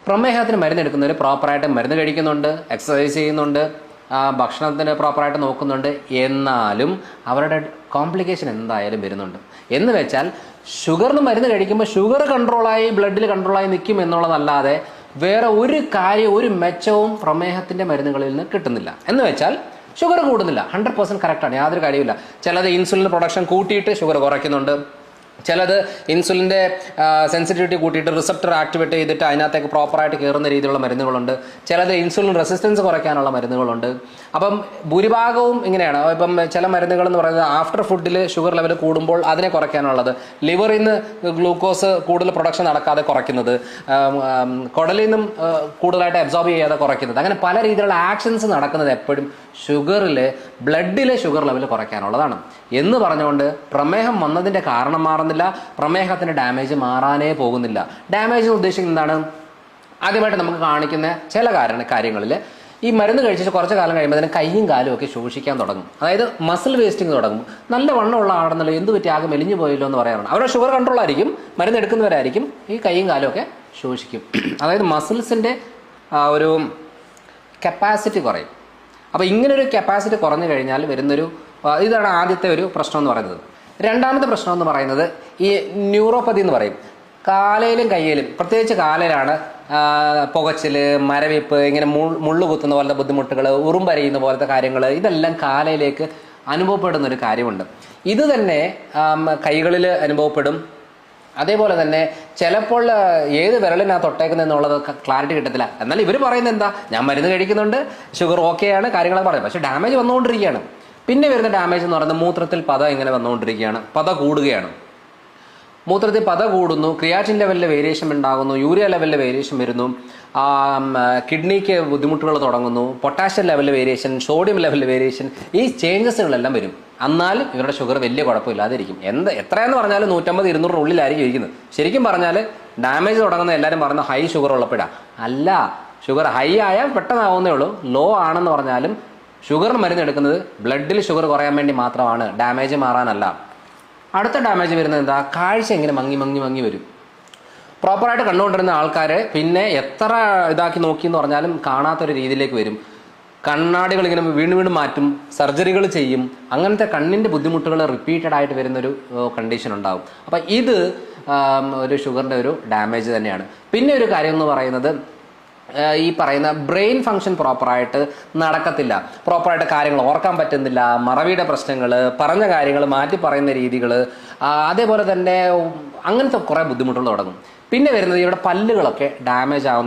പ്രമേഹത്തിന് മരുന്ന് എടുക്കുന്നവർ പ്രോപ്പറായിട്ട് മരുന്ന് കഴിക്കുന്നുണ്ട്, എക്സസൈസ് ചെയ്യുന്നുണ്ട്, ഭക്ഷണത്തിന് പ്രോപ്പറായിട്ട് നോക്കുന്നുണ്ട്. എന്നാലും അവരുടെ കോംപ്ലിക്കേഷൻ എന്തായാലും വരുന്നുണ്ട്. എന്ന് വെച്ചാൽ ഷുഗറിന് മരുന്ന് കഴിക്കുമ്പോൾ ഷുഗർ കൺട്രോളായി ബ്ലഡിൽ കൺട്രോളായി നിൽക്കും എന്നുള്ളതല്ലാതെ വേറെ ഒരു കാര്യം ഒരു മെച്ചവും പ്രമേഹത്തിൻ്റെ മരുന്നുകളിൽ നിന്ന് കിട്ടുന്നില്ല. എന്ന് വെച്ചാൽ ഷുഗർ കൂടുന്നില്ല, 100% കറക്റ്റാണ്, യാതൊരു കാര്യമില്ല. ചിലത് ഇൻസുലിൻ പ്രൊഡക്ഷൻ കൂട്ടിയിട്ട് ഷുഗർ കുറയ്ക്കുന്നുണ്ട്, ചിലത് ഇൻസുലിൻ്റെ സെൻസിറ്റിവിറ്റി കൂട്ടിയിട്ട് റിസപ്റ്റർ ആക്ടിവേറ്റ് ചെയ്തിട്ട് അതിനകത്തേക്ക് പ്രോപ്പറായിട്ട് കയറുന്ന രീതിയിലുള്ള മരുന്നുകളുണ്ട്, ചിലത് ഇൻസുലിൻ റെസിസ്റ്റൻസ് കുറയ്ക്കാനുള്ള മരുന്നുകളുണ്ട്. അപ്പം ഭൂരിഭാഗവും ഇങ്ങനെയാണ്. ഇപ്പം ചില മരുന്നുകൾ എന്ന് പറയുന്നത് ആഫ്റ്റർ ഫുഡിൽ ഷുഗർ ലെവൽ കൂടുമ്പോൾ അതിനെ കുറയ്ക്കാനുള്ളത്, ലിവറിൽ നിന്ന് ഗ്ലൂക്കോസ് കൂടുതൽ പ്രൊഡക്ഷൻ നടക്കാതെ കുറയ്ക്കുന്നത്, കുടലിൽ നിന്നും കൂടുതലായിട്ട് അബ്സോർബ് ചെയ്യാതെ കുറയ്ക്കുന്നത്, അങ്ങനെ പല രീതിയിലുള്ള ആക്ഷൻസ് നടക്കുന്നത് എപ്പോഴും ഷുഗറിൽ ബ്ലഡിലെ ഷുഗർ ലെവൽ കുറയ്ക്കാനുള്ളതാണ്. എന്ന് പറഞ്ഞുകൊണ്ട് പ്രമേഹം വന്നതിൻ്റെ കാരണം മാറുന്നില്ല, പ്രമേഹത്തിൻ്റെ ഡാമേജ് മാറാനേ പോകുന്നില്ല. ഡാമേജ് ഉദ്ദേശിക്കുന്നത് എന്താണ്? ആദ്യമായിട്ട് നമുക്ക് കാണിക്കുന്ന ചില കാര്യങ്ങളിൽ ഈ മരുന്ന് കഴിച്ചിട്ട് കുറച്ച് കാലം കഴിയുമ്പോൾ അതിന് കൈയും കാലും ഒക്കെ ശോഷിക്കാൻ തുടങ്ങും. അതായത് മസിൽ വേസ്റ്റിംഗ് തുടങ്ങും. നല്ല വണ്ണമുള്ള ആണെന്നല്ലോ, എന്ത് പറ്റി ആകെ മെലിഞ്ഞു പോയല്ലോ എന്ന് പറയാറുണ്ട്. അവരുടെ ഷുഗർ കൺട്രോൾ ആയിരിക്കും, മരുന്ന് എടുക്കുന്നവരായിരിക്കും, ഈ കൈയും കാലും ഒക്കെ ശോഷിക്കും. അതായത് മസിൽസിൻ്റെ ഒരു കപ്പാസിറ്റി കുറയും. അപ്പോൾ ഇങ്ങനൊരു കപ്പാസിറ്റി കുറഞ്ഞു കഴിഞ്ഞാൽ വരുന്നൊരു ഇതാണ് ആദ്യത്തെ ഒരു പ്രശ്നം എന്ന് പറയുന്നത്. രണ്ടാമത്തെ പ്രശ്നം എന്ന് പറയുന്നത് ഈ ന്യൂറോപ്പതി എന്ന് പറയും. കാലയിലും കയ്യിലും, പ്രത്യേകിച്ച് കാലയിലാണ് പുകച്ചിൽ, മരവിപ്പ്, ഇങ്ങനെ മുള്ളു കുത്തുന്ന പോലത്തെ ബുദ്ധിമുട്ടുകൾ, ഉറുമ്പരയുന്ന പോലത്തെ കാര്യങ്ങൾ, ഇതെല്ലാം കാലയിലേക്ക് അനുഭവപ്പെടുന്ന ഒരു കാര്യമുണ്ട്. ഇത് തന്നെ കൈകളിൽ അനുഭവപ്പെടും. അതേപോലെ തന്നെ ചിലപ്പോൾ ഏത് വിരലിനാ തൊട്ടേക്കുന്നത് എന്നുള്ളത് ക്ലാരിറ്റി കിട്ടത്തില്ല. എന്നാൽ ഇവർ പറയുന്നത് എന്താ, ഞാൻ മരുന്ന് കഴിക്കുന്നുണ്ട്, ഷുഗർ ഓക്കെയാണ്, കാര്യങ്ങളൊക്കെ പറയുന്നത്, പക്ഷേ ഡാമേജ് വന്നുകൊണ്ടിരിക്കുകയാണ്. പിന്നെ വരുന്ന ഡാമേജ് എന്ന് പറയുന്നത് മൂത്രത്തിൽ പത ഇങ്ങനെ വന്നുകൊണ്ടിരിക്കുകയാണ്, പത കൂടുകയാണ്. മൂത്രത്തിൽ പത കൂടുന്നു, ക്രിയാറ്റിൻ ലെവലിൽ വേരിയേഷൻ ഉണ്ടാകുന്നു, യൂറിയ ലെവലിൽ വേരിയേഷൻ വരുന്നു, കിഡ്നിക്ക് ബുദ്ധിമുട്ടുകൾ തുടങ്ങുന്നു, പൊട്ടാഷ്യം ലെവലിൽ വേരിയേഷൻ, സോഡിയം ലെവലിൽ വേരിയേഷൻ, ഈ ചേഞ്ചസുകളെല്ലാം വരും. എന്നാലും ഇവരുടെ ഷുഗർ വലിയ കുഴപ്പമില്ലാതിരിക്കും. എത്രയെന്ന് പറഞ്ഞാലും 150-200 ഉള്ളിലായിരിക്കും ഇരിക്കുന്നത്. ശരിക്കും പറഞ്ഞാൽ ഡാമേജ് തുടങ്ങുന്ന എല്ലാവരും പറയുന്ന ഹൈ ഷുഗർ ഉള്ളപ്പോഴാണ്. അല്ല, ഷുഗർ ഹൈ ആയാൽ പെട്ടെന്നാവുന്നേ ഉള്ളൂ. ലോ ആണെന്ന് പറഞ്ഞാലും ഷുഗറിന് മരുന്ന് എടുക്കുന്നത് ബ്ലഡിൽ ഷുഗർ കുറയാൻ വേണ്ടി മാത്രമാണ്, ഡാമേജ് മാറാനല്ല. അടുത്ത ഡാമേജ് വരുന്നത് എന്താ, കാഴ്ച ഇങ്ങനെ മങ്ങി വരും. പ്രോപ്പറായിട്ട് കണ്ടുകൊണ്ടിരുന്ന ആൾക്കാർ പിന്നെ എത്ര ഇതാക്കി നോക്കിയെന്ന് പറഞ്ഞാലും കാണാത്തൊരു രീതിയിലേക്ക് വരും. കണ്ണാടികൾ ഇങ്ങനെ വീണ്ടും മാറ്റും, സർജറികൾ ചെയ്യും. അങ്ങനത്തെ കണ്ണിൻ്റെ ബുദ്ധിമുട്ടുകൾ റിപ്പീറ്റഡ് ആയിട്ട് വരുന്നൊരു കണ്ടീഷൻ ഉണ്ടാകും. അപ്പം ഇത് ഒരു ഷുഗറിൻ്റെ ഒരു ഡാമേജ് തന്നെയാണ്. പിന്നെ ഒരു കാര്യം എന്ന് പറയുന്നത്, ഈ പറയുന്ന ബ്രെയിൻ ഫങ്ഷൻ പ്രോപ്പറായിട്ട് നടക്കത്തില്ല, പ്രോപ്പറായിട്ട് കാര്യങ്ങൾ ഓർക്കാൻ പറ്റുന്നില്ല, മറവിയുടെ പ്രശ്നങ്ങൾ, പറഞ്ഞ കാര്യങ്ങൾ മാറ്റി പറയുന്ന രീതികൾ, അതേപോലെ തന്നെ അങ്ങനത്തെ കുറേ ബുദ്ധിമുട്ടുകൾ തുടങ്ങും. പിന്നെ വരുന്നത് ഇവിടെ പല്ലുകളൊക്കെ ഡാമേജ് ആവുന്ന